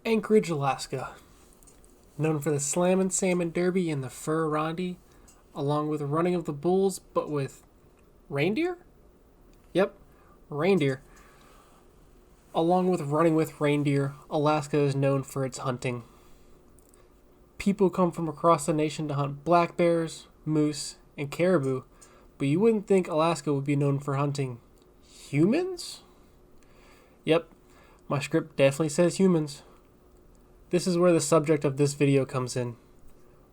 Anchorage, Alaska. Known for the Slammin' Salmon Derby and the Fur Rondy, along with running of the bulls, but with reindeer? Yep, reindeer. Along with running with reindeer, Alaska is known for its hunting. People come from across the nation to hunt black bears, moose, and caribou, but you wouldn't think Alaska would be known for hunting humans? Yep, my script definitely says humans. This is where the subject of this video comes in.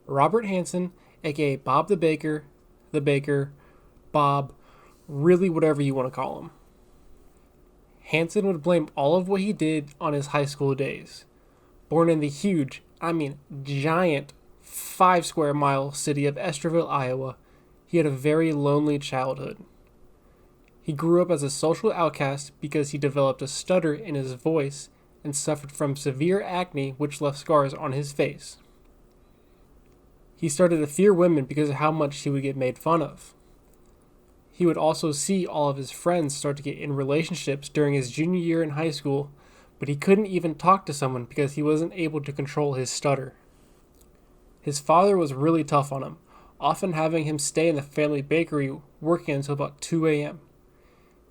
Robert Hansen, aka Bob the Baker, Bob, really whatever you want to call him. Hansen would blame all of what he did on his high school days. Born in the huge, giant 5 square mile city of Estherville, Iowa, he had a very lonely childhood. He grew up as a social outcast because he developed a stutter in his voice and suffered from severe acne which left scars on his face. He started to fear women because of how much he would get made fun of. He would also see all of his friends start to get in relationships during his junior year in high school, but he couldn't even talk to someone because he wasn't able to control his stutter. His father was really tough on him, often having him stay in the family bakery working until about 2 a.m.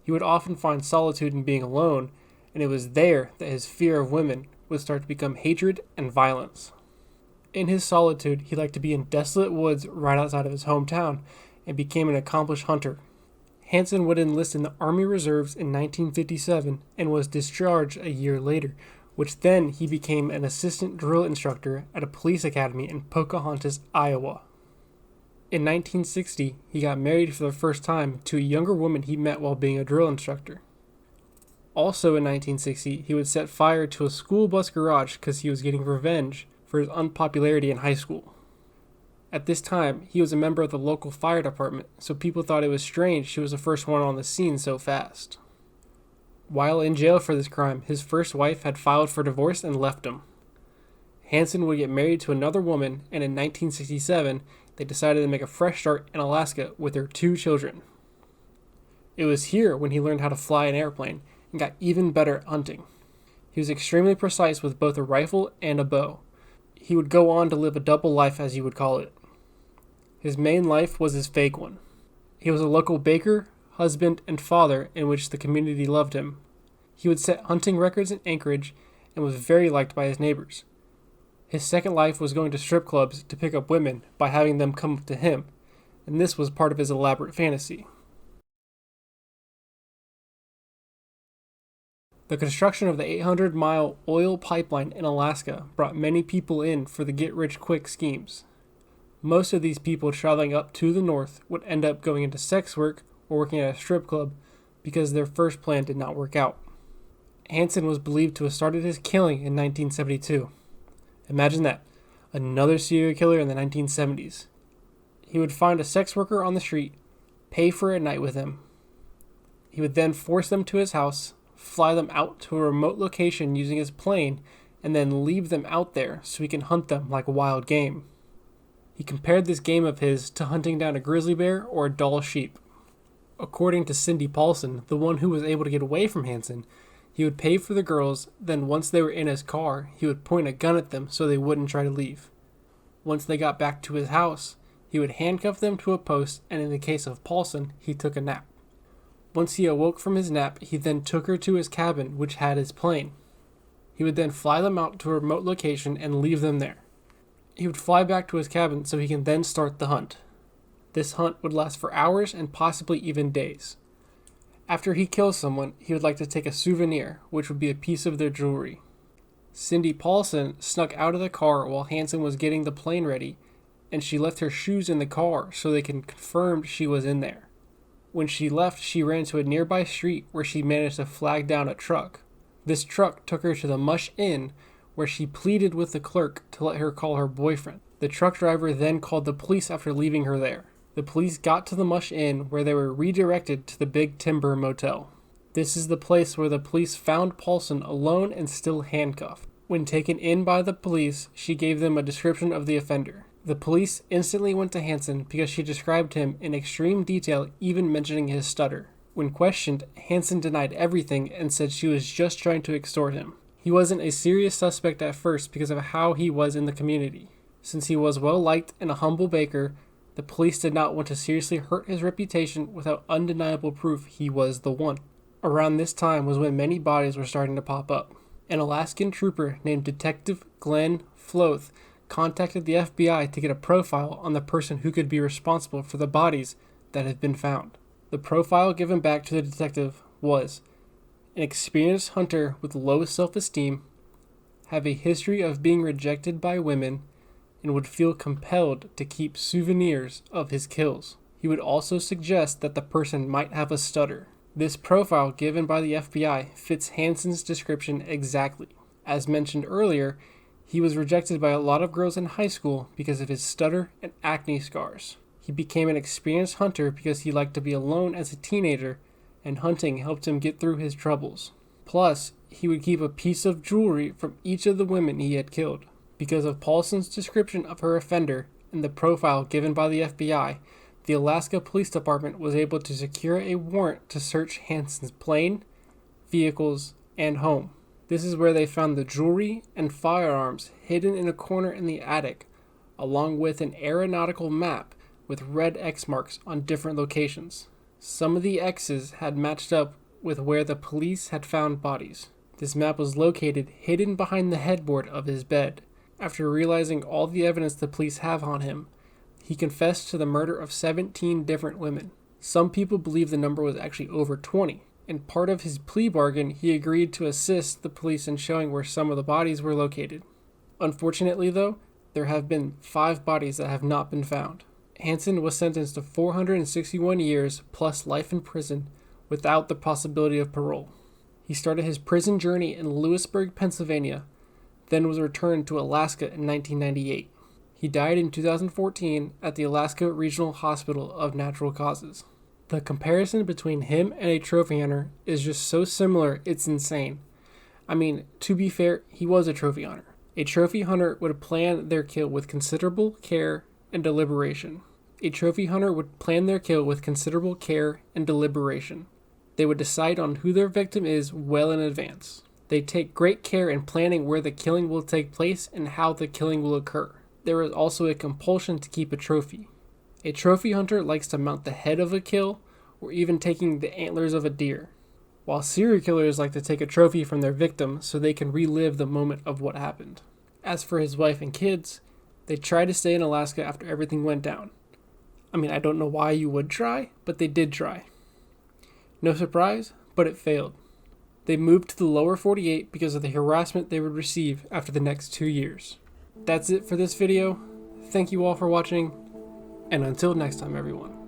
He would often find solitude in being alone, and it was there that his fear of women would start to become hatred and violence. In his solitude, he liked to be in desolate woods right outside of his hometown and became an accomplished hunter. Hansen would enlist in the Army Reserves in 1957 and was discharged a year later, which then he became an assistant drill instructor at a police academy in Pocahontas, Iowa. In 1960, he got married for the first time to a younger woman he met while being a drill instructor. Also in 1960, he would set fire to a school bus garage because he was getting revenge for his unpopularity in high school. At this time, he was a member of the local fire department, so people thought it was strange she was the first one on the scene so fast. While in jail for this crime, his first wife had filed for divorce and left him. Hansen would get married to another woman, and in 1967, they decided to make a fresh start in Alaska with their 2 children. It was here when he learned how to fly an airplane and got even better at hunting. He was extremely precise with both a rifle and a bow. He would go on to live a double life, as you would call it. His main life was his fake one. He was a local baker, husband, and father in which the community loved him. He would set hunting records in Anchorage and was very liked by his neighbors. His second life was going to strip clubs to pick up women by having them come up to him, and this was part of his elaborate fantasy. The construction of the 800-mile oil pipeline in Alaska brought many people in for the get-rich-quick schemes. Most of these people traveling up to the north would end up going into sex work or working at a strip club because their first plan did not work out. Hansen was believed to have started his killing in 1972. Imagine that, another serial killer in the 1970s. He would find a sex worker on the street, pay for a night with him. He would then force them to his house, fly them out to a remote location using his plane, and then leave them out there so he can hunt them like wild game. He compared this game of his to hunting down a grizzly bear or a Dall sheep. According to Cindy Paulson, the one who was able to get away from Hansen, he would pay for the girls, then once they were in his car, he would point a gun at them so they wouldn't try to leave. Once they got back to his house, he would handcuff them to a post, and in the case of Paulson, he took a nap. Once he awoke from his nap, he then took her to his cabin, which had his plane. He would then fly them out to a remote location and leave them there. He would fly back to his cabin so he can then start the hunt. This hunt would last for hours and possibly even days. After he kills someone, he would like to take a souvenir, which would be a piece of their jewelry. Cindy Paulson snuck out of the car while Hansen was getting the plane ready, and she left her shoes in the car so they can confirm she was in there. When she left, she ran to a nearby street where she managed to flag down a truck. This truck took her to the Mush Inn, where she pleaded with the clerk to let her call her boyfriend. The truck driver then called the police after leaving her there. The police got to the Mush Inn, where they were redirected to the Big Timber Motel. This is the place where the police found Paulson alone and still handcuffed. When taken in by the police, she gave them a description of the offender. The police instantly went to Hansen because she described him in extreme detail, even mentioning his stutter. When questioned, Hansen denied everything and said she was just trying to extort him. He wasn't a serious suspect at first because of how he was in the community. Since he was well liked and a humble baker, the police did not want to seriously hurt his reputation without undeniable proof he was the one. Around this time was when many bodies were starting to pop up. An Alaskan trooper named Detective Glenn Floth contacted the FBI to get a profile on the person who could be responsible for the bodies that had been found. The profile given back to the detective was an experienced hunter with low self-esteem, have a history of being rejected by women, and would feel compelled to keep souvenirs of his kills. He would also suggest that the person might have a stutter. This profile given by the FBI fits Hansen's description exactly. As mentioned earlier, he was rejected by a lot of girls in high school because of his stutter and acne scars. He became an experienced hunter because he liked to be alone as a teenager, and hunting helped him get through his troubles. Plus, he would keep a piece of jewelry from each of the women he had killed. Because of Paulson's description of her offender and the profile given by the FBI, the Alaska Police Department was able to secure a warrant to search Hansen's plane, vehicles, and home. This is where they found the jewelry and firearms hidden in a corner in the attic, along with an aeronautical map with red X marks on different locations. Some of the X's had matched up with where the police had found bodies. This map was located hidden behind the headboard of his bed. After realizing all the evidence the police have on him, he confessed to the murder of 17 different women. Some people believe the number was actually over 20. In part of his plea bargain, he agreed to assist the police in showing where some of the bodies were located. Unfortunately, though, there have been 5 bodies that have not been found. Hansen was sentenced to 461 years plus life in prison without the possibility of parole. He started his prison journey in Lewisburg, Pennsylvania, then was returned to Alaska in 1998. He died in 2014 at the Alaska Regional Hospital of Natural Causes. The comparison between him and a trophy hunter is just so similar, it's insane. I mean, to be fair, he was a trophy hunter. A trophy hunter would plan their kill with considerable care and deliberation. A trophy hunter would plan their kill with considerable care and deliberation. They would decide on who their victim is well in advance. They take great care in planning where the killing will take place and how the killing will occur. There is also a compulsion to keep a trophy. A trophy hunter likes to mount the head of a kill or even taking the antlers of a deer, while serial killers like to take a trophy from their victim so they can relive the moment of what happened. As for his wife and kids, they tried to stay in Alaska after everything went down. I mean, I don't know why you would try, but they did try. No surprise, but it failed. They moved to the lower 48 because of the harassment they would receive after the next 2 years. That's it for this video. Thank you all for watching, and until next time, everyone.